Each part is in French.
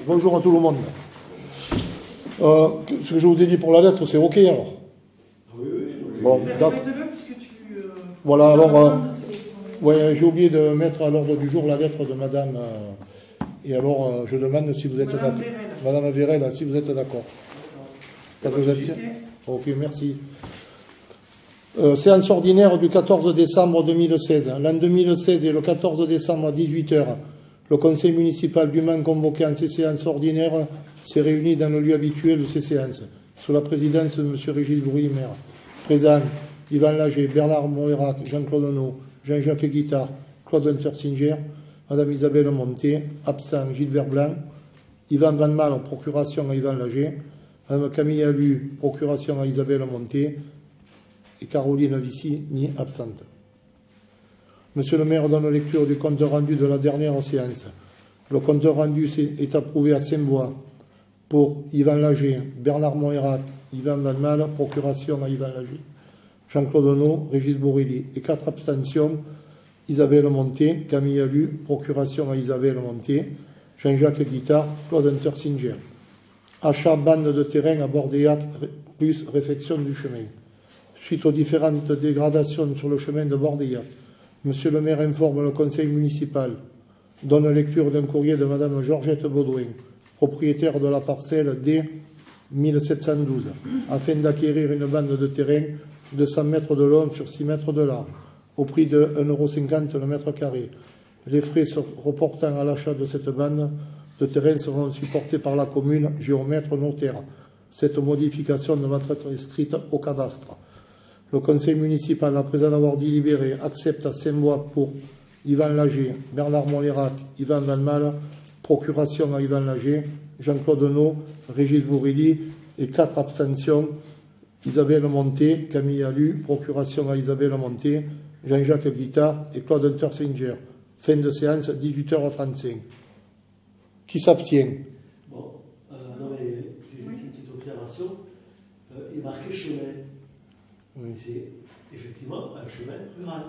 bonjour à tout le monde. Ce que je vous ai dit pour la lettre, c'est OK alors? Oui, oui. Bon, d'accord. Voilà, alors, ouais, j'ai oublié de mettre à l'ordre du jour la lettre de madame. Et alors, je demande si vous êtes d'accord. Madame Vérel, si vous êtes d'accord. OK, merci. Séance ordinaire du 14 décembre 2016. L'an 2016 et le 14 décembre à 18h, le conseil municipal du Mans convoqué en ces séances ordinaires s'est réuni dans le lieu habituel de ces séances, sous la présidence de M. Régis Bourri, maire. Présent, Yvan Lager, Bernard Moirac, Jean-Claude Honneau, Jean-Jacques Guittard, Claude Untersinger, Madame Isabelle Monté, absent Gilbert Blanc, Yvan Van Mal, procuration à Yvan Lager, Madame Camille Allu, procuration à Isabelle Monté, et Caroline Vicini, absente. Monsieur le maire donne lecture du compte rendu de la dernière séance. Le compte rendu est approuvé à 5 voix pour Yvan Lager, Bernard Moirac, Yvan Van Mal, procuration à Yvan Lager, Jean-Claude Honneau, Régis Borilli, et 4 abstentions, Isabelle Monté, Camille Allu, procuration à Isabelle Monté, Jean-Jacques Guittard, Claude Untersinger. Achat bande de terrain à Bordéac plus réfection du chemin. Suite aux différentes dégradations sur le chemin de Bordéac, Monsieur le maire informe le conseil municipal, donne lecture d'un courrier de Madame Georgette Baudouin, propriétaire de la parcelle D 1712, afin d'acquérir une bande de terrain de 100 mètres de long sur 6 mètres de large, au prix de 1,50 € le mètre carré. Les frais reportant à l'achat de cette bande de terrain seront supportés par la commune, géomètre, notaire. Cette modification devra être inscrite au cadastre. Le conseil municipal, après en avoir délibéré, accepte à 5 voix pour Yvan Lager, Bernard Montlérac, Yvan Van Mal, procuration à Yvan Lager, Jean-Claude Honneau, Régis Bourrilli et 4 abstentions, Isabelle Monté, Camille Allu, procuration à Isabelle Monté, Jean-Jacques Guittard et Claude Untersinger. Fin de séance, 18h35. Qui s'abstient? Bon, non mais j'ai juste une petite observation. Il est marqué chemin. Oui. C'est effectivement un chemin rural.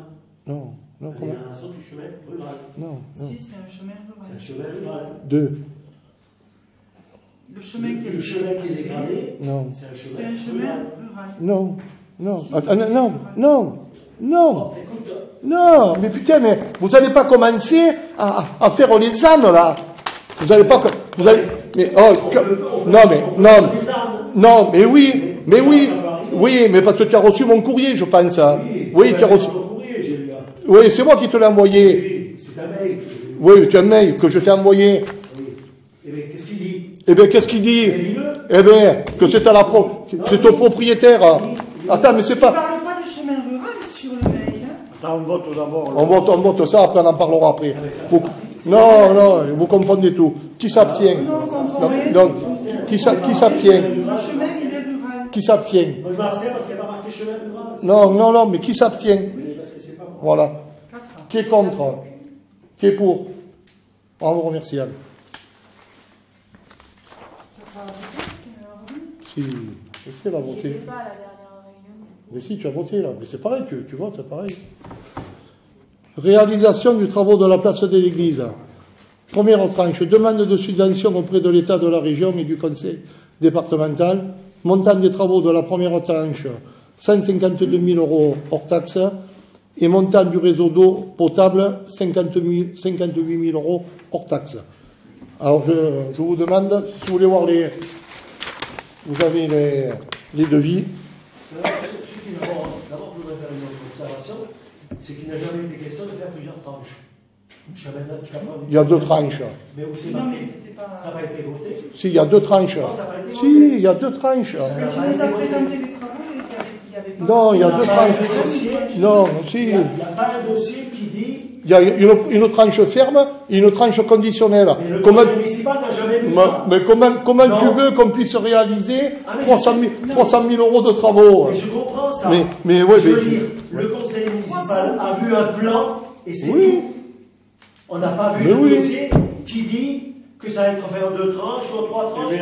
Non, non, comment? La déclaration du chemin rural. Non, non. Si, c'est un chemin rural. C'est un chemin rural. Deux. Le chemin qui est dégradé, non. C'est un chemin rural. Non, non, non, non, non. Bon, écoute, non, mais putain, mais vous n'allez pas commencer à faire les ânes, là. Vous n'allez pas... Vous allez... Mais, oh, non, mais... Non, non, mais oui, mais oui. Oui, mais parce que tu as reçu mon courrier, je pense. Oui, tu as reçu... Oui, c'est moi qui te l'ai envoyé. Oui, c'est un mail. Oui, c'est un mail que je t'ai envoyé. Oui. Eh bien, qu'est-ce qu'il dit? Eh bien, qu'est-ce qu'il dit? Eh bien, que c'est à la c'est au propriétaire. Attends, mais c'est pas... On ne parle pas de chemin rural sur le mail. Attends, on vote d'abord. On vote ça, après on en parlera après. Non, non, vous confondez tout. Qui s'abstient? Donc, qui s'abstient? Le chemin, il est rural. Qui s'abstient? Moi, je m'abstiens parce qu'il n'y a pas marqué chemin rural. Non, non, non, mais qui s'abstient? Oui, parce que c'est pas bon. Voilà. Qui est contre? Qui est pour? On vous remercie, Anne. Si, je sais, elle a voté. Pas à la dernière réunion. Mais si, tu as voté là. Mais c'est pareil, tu votes, c'est pareil. Réalisation du travaux de la place de l'église. Première tranche, demande de subvention auprès de l'État, de la région et du conseil départemental. Montant des travaux de la première tranche, 152 000 € hors taxe. Et montant du réseau d'eau potable, 58 000 € hors taxe. Alors, je vous demande, si vous voulez voir les... Vous avez les devis. D'abord, je voudrais faire une autre observation, c'est qu'il n'a jamais été question de faire plusieurs tranches. Il y a 2 tranches. Mais où c'est Non, marqué? mais c'était pas... Ça n'a pas été voté? Si, il y a 2 tranches. Non, ça n'a pas été voté. Si, il y a 2 tranches. Quand tu nous as présenté les travaux, il y avait pas... Non, il y a 2 pas tranches. Non, si. Il n'y a pas un dossier qui dit... Il y a une tranche ferme et une tranche conditionnelle. Et le conseil municipal n'a jamais vu ça. Mais comment tu veux qu'on puisse réaliser 300 000 € de travaux? Mais je comprends ça. Mais ouais, je veux dire, le conseil municipal a vu un plan et c'est oui. tout. On n'a pas vu le dossier qui dit que ça va être fait en 2 tranches ou en 3 tranches.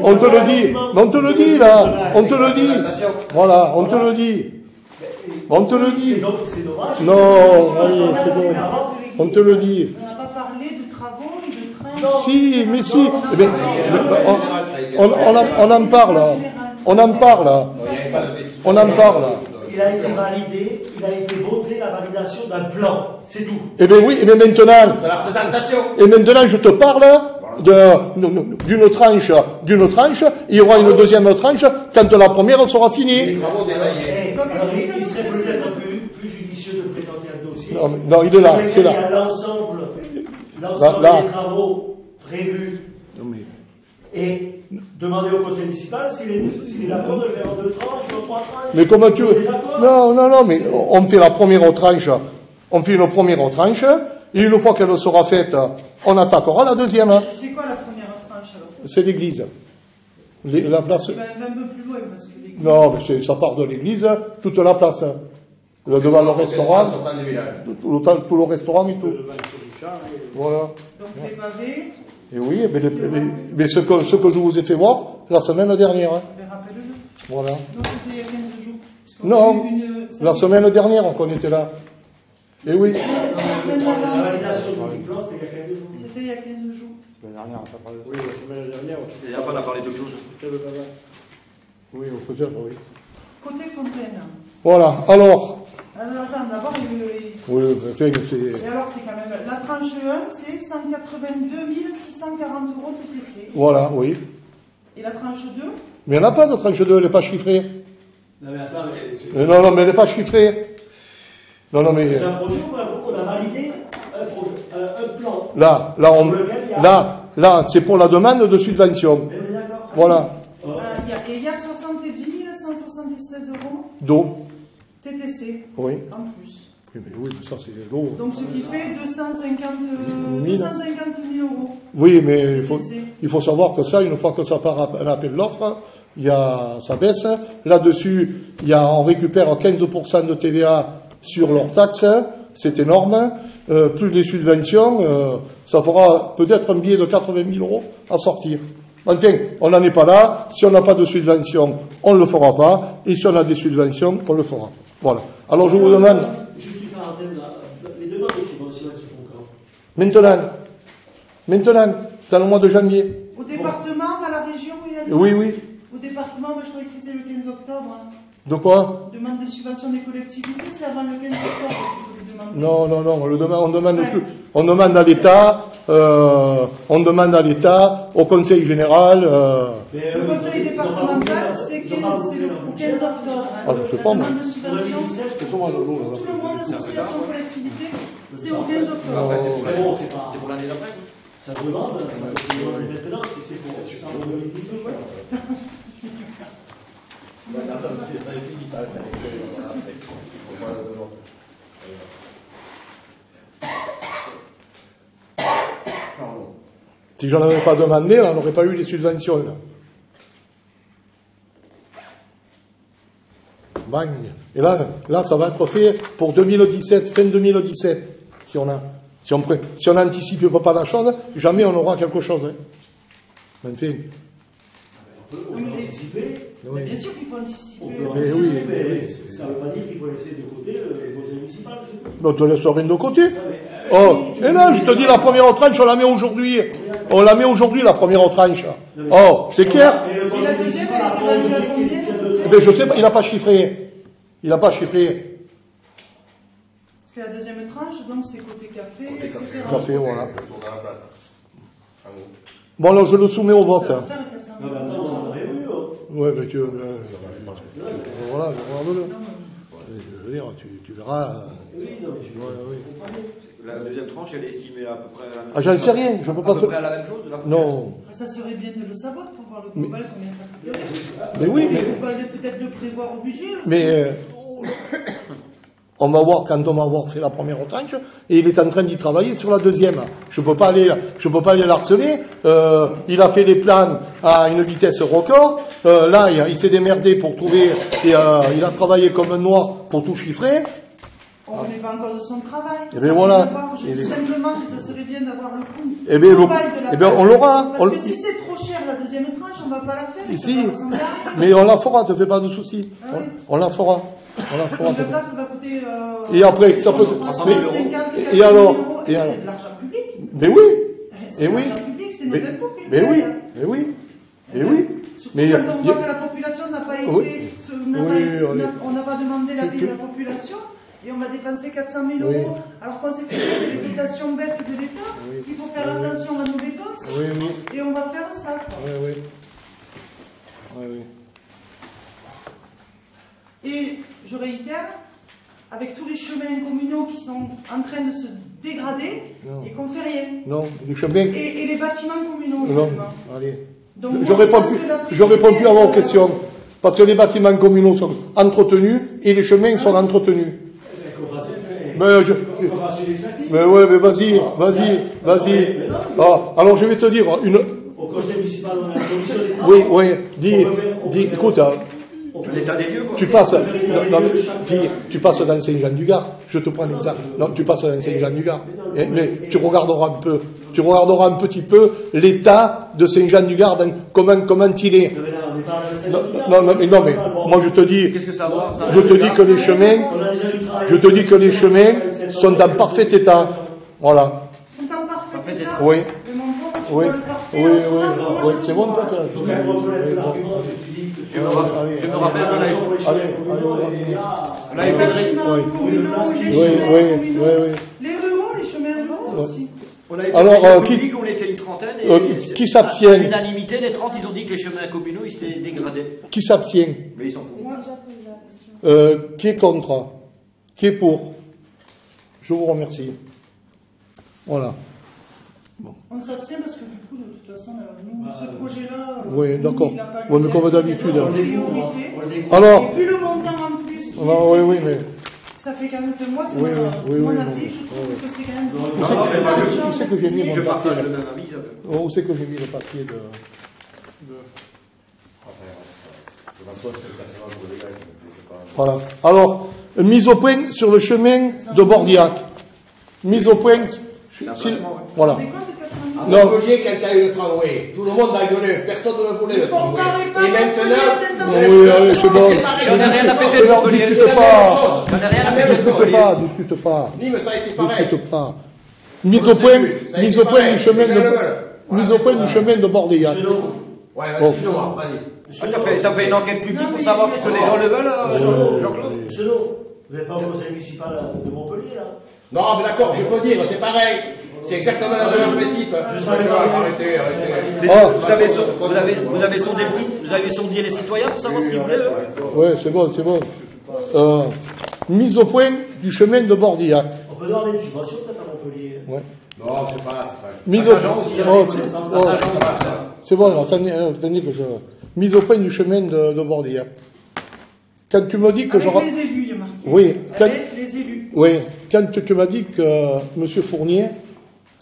On te le dit. On te le dit, là. On te le dit. Voilà, on te le dit. On te le dit. C'est dommage. Non, oui, c'est bon. On te le dit. On n'a pas parlé de travaux et de trains Si, mais si. Eh ben, on en parle. On en parle. On en parle. Il a été validé, il a été voté la validation d'un plan, c'est tout. Eh bien oui, et bien maintenant. De la présentation. Et maintenant, je te parle d'une tranche. Il y aura une deuxième tranche quand la première sera finie. Les travaux détaillés. Alors, il serait peut-être plus judicieux de présenter un dossier. Non, il est là, c'est là. Il y a l'ensemble Là. des travaux prévus. Et demander au conseil municipal s'il est d'accord de faire en 2 tranches ou en 3 tranches. Mais comment tu veux? Non, mais on fait la première tranche. On fait une première tranche. Et une fois qu'elle sera faite, on attaquera la deuxième. C'est quoi la première tranche alors? C'est l'église. La place. Un peu plus loin parce que l'église. Non, mais ça part de l'église, toute la place. Devant le restaurant, Sortant du village. tout le restaurant et tout. Voilà. Donc les pavés, Et oui, mais ce que je vous ai fait voir la semaine dernière. ben, rappelle-le. Voilà. Non, c'était il y a 15 jours. Parce qu'on Non, a eu une- ça la fait- semaine dernière qu'on était là. Et oui. La semaine La d'avant. validation du plan, c'était il y a 15 jours. C'était il y a 15 jours. La dernière, on t'a parlé de ça. Oui, la semaine dernière. Et après, on a parlé d'autre chose. Oui, on peut dire, oui. Côté Fontaine. Voilà, alors. Attends, d'abord, Oui, enfin, c'est. et alors, c'est quand même. La tranche 1, c'est 182 640 € TTC. Voilà, oui. Et la tranche 2, Mais il n'y en a pas de tranche 2, elle n'est pas chiffrée. Non, mais attends, Non, mais elle n'est pas chiffrée. Non, mais. c'est un projet où on a validé un plan. Là, c'est pour la demande de subvention. On est d'accord. Voilà. il y a 70 176 € D'eau. TTC Oui. en plus. Oui, mais ça, c'est l'eau. Donc, ce qui fait 250 Mille. 000 €. Oui, mais TTC. il faut savoir que ça, une fois que ça part à l'appel d'offres, ça baisse. Là-dessus, on récupère 15% de TVA sur leurs taxes. C'est énorme. Plus les subventions, ça fera peut-être un billet de 80 000 € à sortir. Enfin, on n'en est pas là. Si on n'a pas de subvention, on ne le fera pas. Et si on a des subventions, on le fera. Voilà. Alors, je vous demande, Juste une parenthèse, là. Les demandes de subvention, elles se font quand? maintenant, dans le mois de janvier. Au département, à la région, il y a le Oui. Au département, moi, je croyais que c'était le 15 octobre. Hein. De quoi? Demande de subvention des collectivités, c'est avant le 15 octobre qu'il faut les demander. Non, on demande tout. On demande à l'État, au Conseil général. Le conseil départemental, c'est le 15 octobre. Hein. Ah, je sais pas, La moi. demande de subvention, pour tout le monde, association, collectivité, c'est au 15 octobre. Mais bon, c'est pas. C'est pour l'année d'après. Ça se demande, ça peut se demander maintenant, si c'est pour ça en 2019. Attends, c'est très digital. Si j'en avais pas demandé, on n'aurait pas eu les subventions. Là. Bang. Et là, ça va être fait pour 2017, fin 2017. Si on n'anticipe pas la chose, jamais on aura quelque chose. Hein. Enfin, On peut anticiper. Mais bien sûr qu'il faut anticiper. On peut Mais anticiper, oui. mais ça ne veut pas dire qu'il faut laisser de côté le conseil municipal. C'est tout. on te laisse rien de côté. Et là, je te dis, la première tranche, on la met aujourd'hui. On la met aujourd'hui, la première tranche. Oh, c'est clair? Et le Et la conseil deuxième, municipal elle apprend était validée à aujourd'hui qu'est-ce qu'il y a de Eh bien, je sais pas, il n'a pas chiffré. Il n'a pas chiffré. Parce que la deuxième tranche, donc, c'est côté café, Côté etc. Café, voilà. Le tour dans la place. En gros. Bon, alors, je le soumets au vote. Ça va faire 400 Non, 000 mais attends, on en a rien vu. Ouais, mais voilà, regarde-le. Je veux dire, tu verras. Oui, non, mais je Oui. La deuxième tranche, elle est estimée à peu près à la même Ah, j'en sais rien, je peux À pas peu te. près à la même chose de la Non. Ça serait bien de le savoir pour voir le global, combien ça coûterait. Mais oui, Il faut peut-être le prévoir au budget aussi. mais on va voir quand on va avoir fait la première tranche, et il est en train d'y travailler sur la deuxième. Je peux pas aller l'harceler. Il a fait des plans à une vitesse record. Là, il s'est démerdé pour trouver, et il a travaillé comme un noir pour tout chiffrer. On ne remet pas en cause son travail. Eh bien, voilà. Je dis simplement que ça serait bien d'avoir le coût Eh bien, global de la eh bien, place. on l'aura. Parce que si c'est trop cher la deuxième tranche, on ne va pas la faire. Et ça Ici, va ressembler à rien. mais on la fera, te fais pas de soucis. Ah oui. On la fera. On la fera. Donc, la place va coûter. Et après, ça peut. 350, Et alors 400 000 €. Et alors C'est de l'argent public. Mais oui. Et oui. l'argent public, c'est nos impôts qui le Mais oui, payent. mais oui, mais oui. Surtout Mais quand on voit que la population n'a pas été, Oui. on n'a pas demandé l'avis de la population et on va dépenser 400 000 Oui. euros alors qu'on sait que les dotations baissent de l'État, Oui. qu'il faut faire attention à nos dépenses Oui, oui. et on va faire ça. Quoi. Oui, oui. Oui, oui. Et je réitère, avec tous les chemins communaux qui sont en train de se dégrader Non. et qu'on fait rien. Non, du chemin. Et les bâtiments communaux Non, également. allez. Donc, Je moi, réponds pense plus, que la je réponds plus à vos priorité, questions. Parce que les bâtiments communaux sont entretenus et les chemins sont entretenus. Qu'on fasse Mais qu'on fasse une expertise. Mais ouais, mais vas-y. Ah, alors je vais te dire une. Au conseil municipal, on a la commission des travaux. Oui, dis, écoute, L'état des lieux, quoi. tu passes, tu passes dans Saint-Jean-du-Gard. Je te prends l'exemple. Non, tu passes dans Saint-Jean-du-Gard. Mais tu regarderas un petit peu l'état de Saint-Jean-du-Gard, comment il est. Mais là, on n'est pas dans le conseil municipal. Non, mais moi je te dis, Qu'est-ce que ça va ça je te dis que les chemins, On a déjà du travail. je te dis que les chemins sont en parfait état. Voilà. Sont en parfait état. Oui. Mais mon pauvre, tu Oui. vois le parfait. Oui, autrement, moi, oui, je c'est le bon, vois. toi, toi. Il faut quand même reconnaître l'argument que tu dis que Tu me rappelles qu'on avait Les fait bâtiments Oui. communaux, les Oui, chemins oui, communaux, oui. les ruraux, les chemins ruraux aussi. On avait Alors, fait qui- public, on était une trentaine et qui s'abstient à l'unanimité, les 30, ils ont dit que les chemins communaux, ils s'étaient dégradés. Qui s'abstient? Mais ils s'en foutent. Qui est contre? Qui est pour? Je vous remercie. Voilà. On s'abstient parce que du coup, de toute façon, nous, ce projet-là, Oui, nous, d'accord. il n'a pas Oui, mais lieu comme d'être, d'habitude. il y a On d'autres les couvre, priorités. on les couvre. Alors, Et vu le montant en plus, qui ah, oui, mais ça fait quand même, enfin, moi, c'est Oui, mon oui, avis, oui, je trouve que c'est quand même. où c'est que j'ai mis Je mon papier partage là le même avis. Où c'est que j'ai mis le papier de... De toute façon, c'était le classement pour les gars, c'est pas. Voilà. Alors, mise au point sur le chemin de Bordiac. Mise au point... Voilà. Des comptes, 400 000. À Non. Montpellier, quand il y a eu le tramway, tout le monde a gueulé, personne ne voulait le tramway. Comparez pas Et maintenant, Montpellier, Oui, allez, c'est bon. c'est pareil, J'en ai rien à péter de Alors, Montpellier. discute c'est la pas. même chose. J'en ai rien à La péter même de chose. Montpellier. Discute pas. Nîmes, ça a été pareil. Discute pas. Mise au point du chemin de Bordiac. Selon, Ouais, Bon. excuse-moi, vas-y. T'as fait une enquête publique pour savoir ce que les gens le veulent, Jean-Claude? selon, vous n'êtes pas au conseil municipal de Montpellier, là. Non, mais d'accord, je peux dire, c'est pareil. C'est exactement le même principe. Je savais pas. Arrêtez. Oh. Vous avez sondé les citoyens pour savoir ce qu'ils voulaient, eux? Ouais, c'est bon. Mise au point du chemin de Bordiac. On peut demander une subvention peut-être à Montpellier. Ouais. Non, c'est pas. Mise au point. C'est bon, attendez que je. Mise au point du chemin de Bordiac. Quand tu me dis que Avec j'aurai. les élus, il y a marqué. Oui, quand, Avec les élus. oui, quand tu m'as dit que M. Fournier,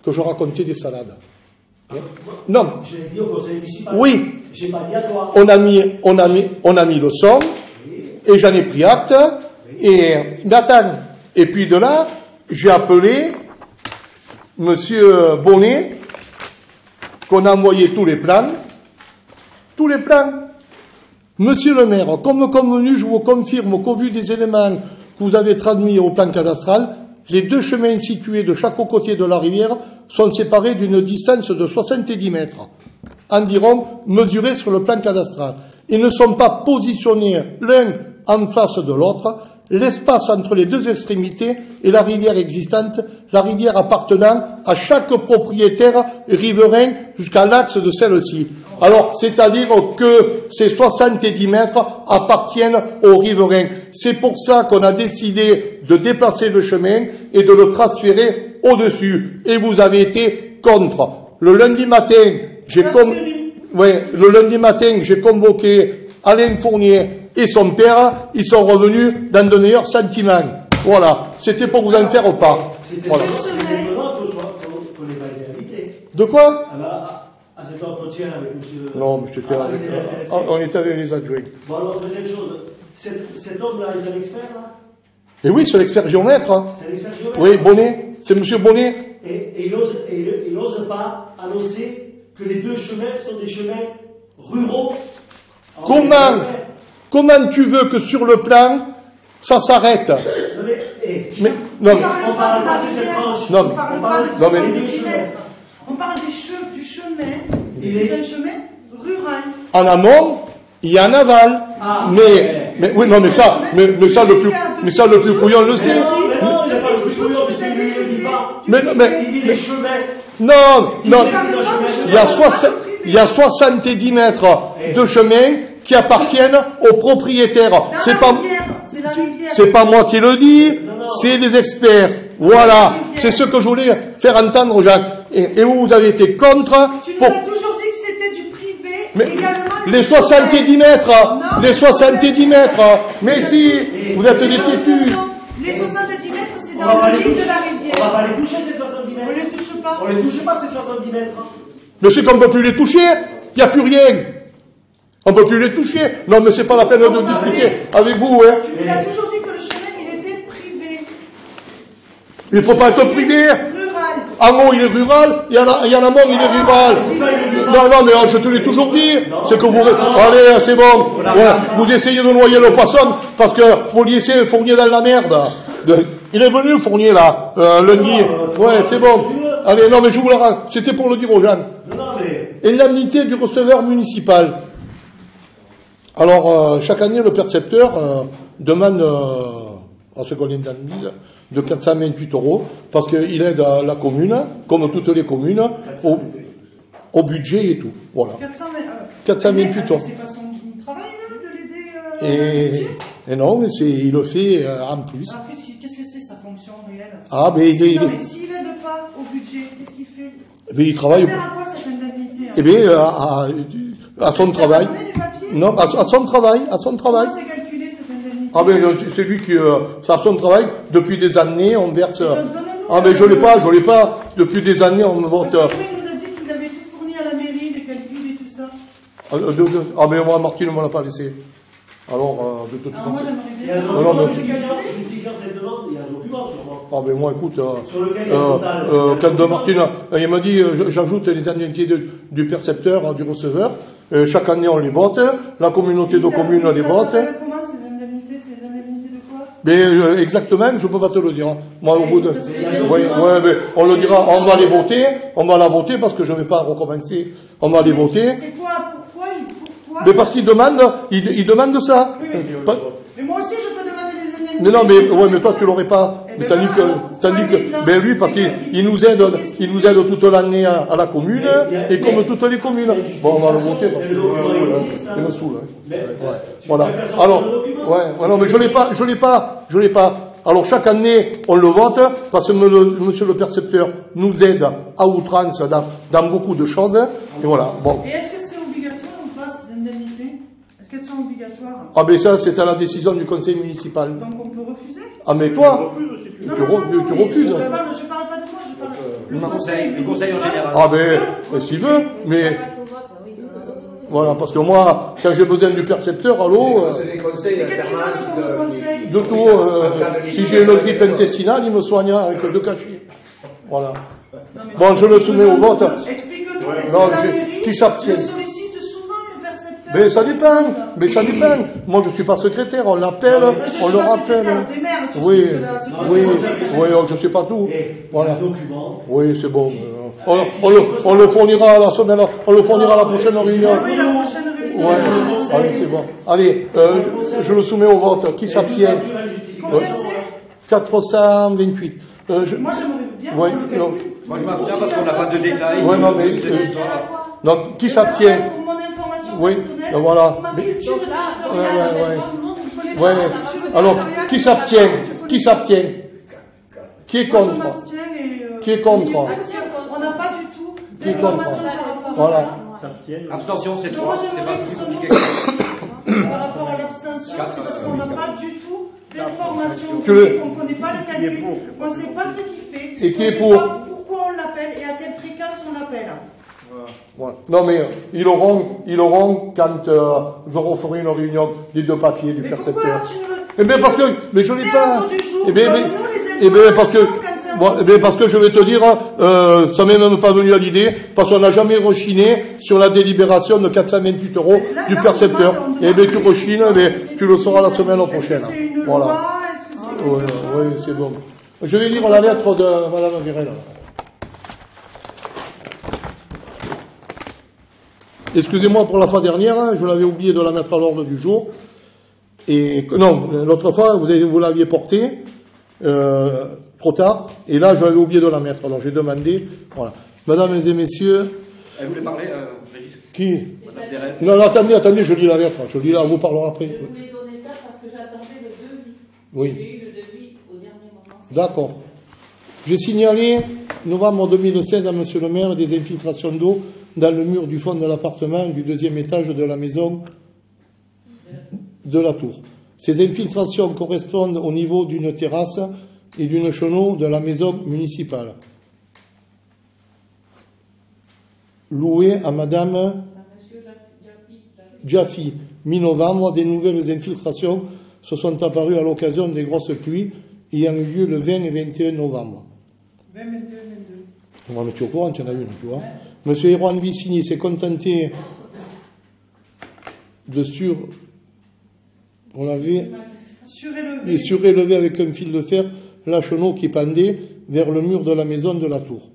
que je racontais des salades. Non, Je l'ai dit au conseil municipal. oui, J'ai pas dit à toi. on a mis le son, et j'en ai pris acte, et Nathan. Et puis de là, j'ai appelé M. Bonnet, qu'on a envoyé tous les plans. Monsieur le maire, comme convenu, je vous confirme qu'au vu des éléments que vous avez transmis au plan cadastral, les deux chemins situés de chaque côté de la rivière sont séparés d'une distance de 70 mètres, environ mesurés sur le plan cadastral. Ils ne sont pas positionnés l'un en face de l'autre. L'espace entre les deux extrémités est la rivière existante, la rivière appartenant à chaque propriétaire riverain jusqu'à l'axe de celle-ci. Alors, c'est-à-dire que ces 70 mètres appartiennent aux riverains. C'est pour ça qu'on a décidé de déplacer le chemin et de le transférer au-dessus. Et vous avez été contre. Le lundi matin, j'ai convoqué Alain Fournier et son père. Ils sont revenus dans de meilleurs sentiments. Voilà. C'était pour vous en faire part. C'était Voilà. étonnant qu'on n'ait pas été invité. De quoi? À cet entretien avec monsieur. Non, mais c'était on était avec les adjoints. Bon, alors, deuxième chose. Cet homme-là est un expert, là? Et oui, c'est l'expert géomètre. Hein. C'est un expert géomètre? Oui, Bonnet. C'est monsieur Bonnet. Et il n'ose pas annoncer que les deux chemins sont des chemins ruraux. Alors, Comment tu veux que sur le plan, ça s'arrête? Non, Mais, non, mais, on parle de passer cette tranche. Non, mais- On parle pas de non, mais- 70 mètres. On parle des chemins. C'est un chemin rural. En amont et en aval. Ah, mais oui, non, mais ça le plus couillon le sait. Mais non, il n'y a pas le plus couillon, parce qu'il ne le dit pas. Mais, Il dit les chemins. non, il y a 70 mètres de chemin qui appartiennent aux propriétaires. C'est pas moi qui le dis, c'est les experts. Voilà, c'est ce que je voulais faire entendre, Jacques. Et vous avez été contre. Tu nous as toujours dit que c'était du privé, Mais également. les 70 mètres, les 70 mètres, mais si, vous êtes des têtus. Les 70 mètres, c'est On va dans pas le les lit de toucher. la On rivière. va pas les toucher, ces 70 On mètres. les touche pas. On les touche pas, ces 70 mètres. Mais c'est qu'on ne peut plus les toucher, il n'y a plus rien. On ne peut plus les toucher. Non, mais c'est pas la peine de discuter avec vous, hein. Tu nous as toujours dit que le chemin, il était privé. Il ne faut pas être privé. Rural. En haut, il est rural, et en amont, il est rural. Non, mais je te l'ai toujours dit. C'est que vous... Allez, c'est bon. Ouais, vous essayez de noyer le poisson parce que vous laissez Fournier dans la merde. Il est venu, Fournier, là, lundi. Ouais, c'est bon. Allez, non, mais je vous le rends. C'était pour le dire aux gens. Non, mais. Indemnité du receveur municipal. Alors, chaque année, le percepteur demande à ce qu'on l'indemnise de 428 € parce qu'il aide la commune, comme toutes les communes, au budget et tout. Voilà. 428 €. C'est pas son travail, là, de l'aider au budget. Et non, mais il le fait en plus. Alors, qu'est-ce que c'est sa fonction réelle? Ah, mais Non, mais s'il n'aide pas au budget, qu'est-ce qu'il fait? mais il travaille. Ça sert à quoi cette indemnité? Eh bien, à son travail. Non, à son travail, Comment c'est calculé cette indemnité? Ah ben c'est lui qui ça son travail depuis des années on verse. Donnez-nous Ah mais je l'ai pas depuis des années on me vote. Parce que lui, il nous a dit qu'il avait tout fourni à la mairie, les calculs et tout ça. Ah mais moi Martine ne me l'a pas laissé. Alors de toute Alors moi façon. Il y j'aimerais a un bien non, document mais- justifiant cette demande, il y a un document sur moi. Ah ben moi écoute Sur lequel il y a un total. quand de Martine il m'a dit j'ajoute les indemnités du percepteur du receveur. Chaque année on les vote, la communauté de communes les vote. Ça s'appelle comment ces indemnités? Ces indemnités de quoi? Mais exactement, je peux pas te le dire. Moi, au bout de, Ça se fait oui, bien. ouais, mais on le dira, on va les voter, on va la voter parce que je vais pas recommencer. On va les voter. C'est quoi? Pourquoi? Mais parce qu'ils demandent, ils demandent ça. Oui. Pas- Mais moi aussi je peux demander des indemnités. Mais non, mais ouais, mais toi tu l'aurais pas. Eh Mais ben tandis voilà, que, ben lui parce qu'il nous aide, toute l'année à la commune et comme toutes les communes. Bon, on va le voter parce que il me saoule. Hein. Voilà. Alors, ouais, non, mais je l'ai pas. Alors chaque année, on le vote parce que monsieur le percepteur nous aide à outrance dans beaucoup de choses. Et voilà. Bon. Et est-ce que c'est obligatoire ou pas ces indemnités? Est-ce qu'elles sont obligatoires? Ah ben ça, c'est à la décision du conseil municipal. Donc on peut refuser? Ah mais toi, Non, tu non, non, non, tu mais refuses. Je parle pas de moi, je parle Le conseil en général. Ah ben, s'il veut, mais voilà, parce que moi, quand j'ai besoin du percepteur, allô, C'est des conseils Mais qu'est-ce qu'il donne comme conseil? de tout, si j'ai une grippe intestinale, il me soigne avec 2 cachets. Voilà. Bon, je le soumets au vote. Explique-nous, est-ce Non, que la qui mairie s'abstient. le sollicite souvent le percepteur? Mais ça dépend. Moi, je suis pas secrétaire, on l'appelle, on le rappelle. T'es maire, tu Oui, sais ce que oui, je sais pas tout. Voilà. Un document. Oui, c'est bon. On le fournira la semaine, on le fournira à la prochaine réunion. Oui, la prochaine réunion. Ouais, allez, c'est bon. Allez, je le soumets au vote. Qui s'abstient? Combien c'est? 428. Moi, j'aimerais bien Ouais, voir le non. calcul. Moi je m'abstiens parce qu'on n'a pas de détails. Ouais, non, mais, C'est l'histoire. donc, qui Et ça, s'abstient? Pour mon information Oui, personnelle, voilà. pour ma Mais- culture Ouais, territoriale. ouais. Ouais. Alors, qui s'abstient? Qui s'abstient? Qui est Moi, je contre? m'abstiens et, Qui est contre? On n'a pas du tout Qui est d'informations contre? par rapport à Voilà. ça. Abstention, c'est Donc, moi, 3. C'est pas j'aimerais plus que compliqué ce que ça. Par rapport à l'abstention, c'est parce qu'on n'a pas du tout d'informations, Tu le- qu'on ne connaît pas le calcul, qu'on ne sait pas ce qu'il fait, Et qui on est sait pour? pas pourquoi on l'appelle et à quelle fréquence on l'appelle. Voilà. Non, mais ils auront quand je referai une réunion des 2 papiers du Mais pourquoi percepteur. alors tu nous le... Eh bien, parce que, mais je l'ai C'est pas. à l'ordre du jour, Eh bien, donne-nous les eh bien, parce que, informations quand c'est bon, eh bien, parce que je vais te dire, ça m'est même pas venu à l'idée, parce qu'on n'a jamais rechiné sur la délibération de 428 € Là, du là, percepteur. on demande Eh bien, tu rechines, mais tu le sauras la semaine prochaine. Est-ce que c'est une Voilà. loi? Est-ce que c'est... Oui, c'est bon. Je vais lire la lettre de Madame Virel. excusez-moi pour la fois dernière, hein, je l'avais oublié de la mettre à l'ordre du jour. Et non, l'autre fois, vous l'aviez portée trop tard, et là, je l'avais oublié de la mettre. Alors j'ai demandé, voilà. Mesdames et messieurs. Elle voulait parler, Régis. Qui? Madame Perret. Non, attendez, je lis la lettre. Je lis là, on vous parlera après. Je voulais donner ça parce que j'attendais le devis. Oui. J'ai eu le devis au dernier moment. D'accord. J'ai signalé, novembre 2016, à Monsieur le maire, des infiltrations d'eau dans le mur du fond de l'appartement du deuxième étage de la maison de la tour. Ces infiltrations correspondent au niveau d'une terrasse et d'une chenot de la maison municipale, louée à Madame Jaffi. Mi-novembre, des nouvelles infiltrations se sont apparues à l'occasion des grosses pluies ayant eu lieu le 20 et 21 novembre. 20, 21, 22. On va mettre au courant, tu en as une, tu vois. Monsieur Erwan Vicini s'est contenté de surélever avec un fil de fer la chenot qui pendait vers le mur de la maison de la tour.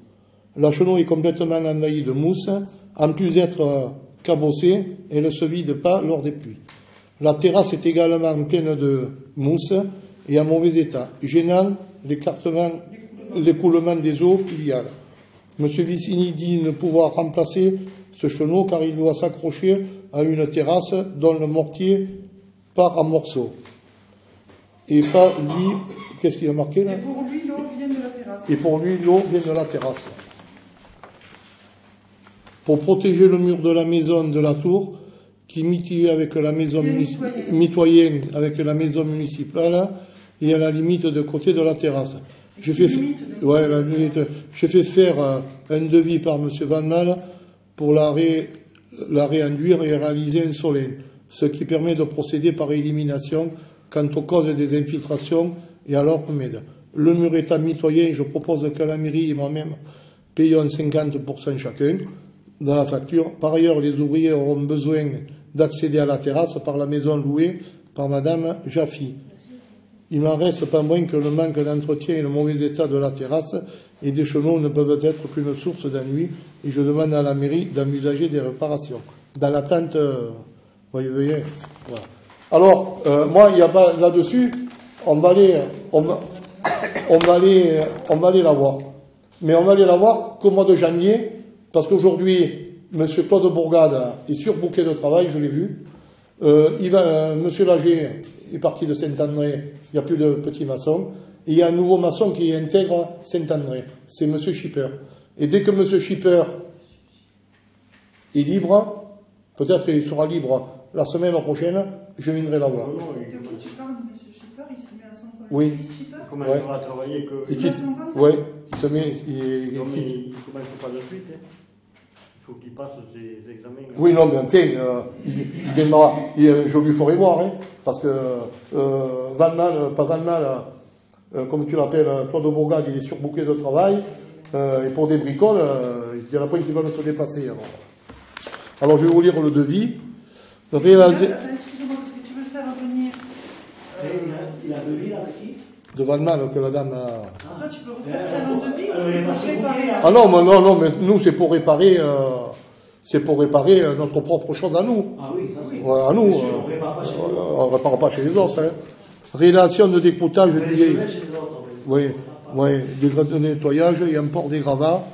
La chenot est complètement envahie de mousse, en plus d'être cabossée, elle ne se vide pas lors des pluies. La terrasse est également pleine de mousse et en mauvais état, gênant l'écoulement des eaux pluviales. Monsieur Vicini dit ne pouvoir remplacer ce chenot car il doit s'accrocher à une terrasse dont le mortier part en morceaux. Et pas lui, qu'est-ce qu'il a marqué là? Et pour lui, l'eau vient de la terrasse. Et pour lui, l'eau vient de la terrasse. Pour protéger le mur de la maison de la tour, qui est mitoyen avec la maison municipale et à la limite de côté de la terrasse. J'ai fait faire un devis par M. Van Mal pour la réinduire et réaliser un soleil, ce qui permet de procéder par élimination quant aux causes des infiltrations et à leur remède. Le mur étant mitoyen, je propose que la mairie et moi-même payons 50% chacun dans la facture. Par ailleurs, les ouvriers auront besoin d'accéder à la terrasse par la maison louée par Madame Jaffi. Il n'en reste pas moins que le manque d'entretien et le mauvais état de la terrasse et des chenots ne peuvent être qu'une source d'ennui et je demande à la mairie d'envisager des réparations. Dans l'attente, voyez, voilà. Alors, moi, il n'y a pas là-dessus, on va aller la voir. Mais on va aller la voir qu'au mois de janvier, parce qu'aujourd'hui, M. Claude Bourgade est surbooké de travail, je l'ai vu. M. Lager est parti de Saint-André, il n'y a plus de petits maçons. Et il y a un nouveau maçon qui intègre Saint-André, c'est M. Schipper. Et dès que M. Schipper est libre, peut-être qu'il sera libre la semaine prochaine, je viendrai la voir. De quoi tu parles, M. Schipper? Il se met à 100 points. Oui. Comment il sera travailler que... Oui, il se met... Il ne commence pas de suite. Hein. Il faut qu'il passe ses examens. Oui, non, mais enfin, il viendra. Je lui ferai voir, hein, parce que Van Mal, comme tu l'appelles, Claude Bourgade, il est surbooké de travail. Et pour des bricoles, il y en a pas qui veulent se déplacer. Alors, je vais vous lire le devis. Excusez-moi, parce que tu veux faire venir... Il a le devis avec qui? De Van Mal, que la dame a... Toi, tu veux faire un devis ou c'est pour réparer la... Ah non, mais nous, c'est pour réparer notre propre chose à nous. Ah oui, ça oui. Ouais, à nous. On ne répare pas chez nous. On ne répare pas chez les autres. Hein. Réalisation de découtage On fait du des chemins chez les autres. Oui, de nettoyage et import des gravats,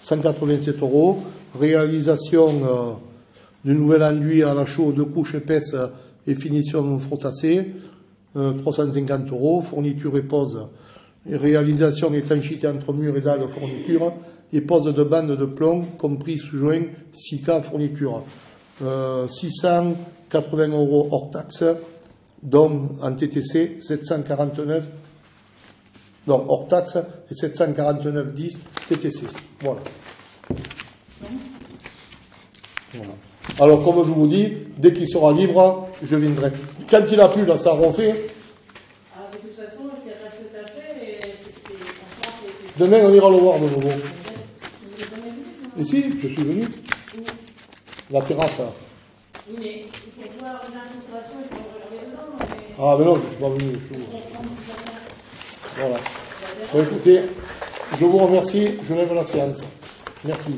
187 €. Réalisation d'une nouvelle enduit à la chaux de couches épaisses et finition frotassée, 350 €. Fourniture et pose. Réalisation étanchéité entre murs et dalles fourniture. Et pose de bandes de plomb, compris sous-joint, 6K fourniture. 680 € hors taxe, dont en TTC, 749, non, hors taxe, et 749,10 TTC. Voilà. Voilà. Alors, comme je vous dis, dès qu'il sera libre, je viendrai. Quand il a pu, là, ça refait. Ah, de toute façon, c'est reste taché, mais c'est... Demain, on ira le voir de nouveau. Vous l'avez jamais vu, non? Et si, je suis venu. La terrasse. Oui, mais il faut voir l'infiltration, il faut regarder dedans. Mais... Ah, mais non, je ne suis pas venu. Voilà. Bon, écoutez, je vous remercie. Je lève la séance. Merci.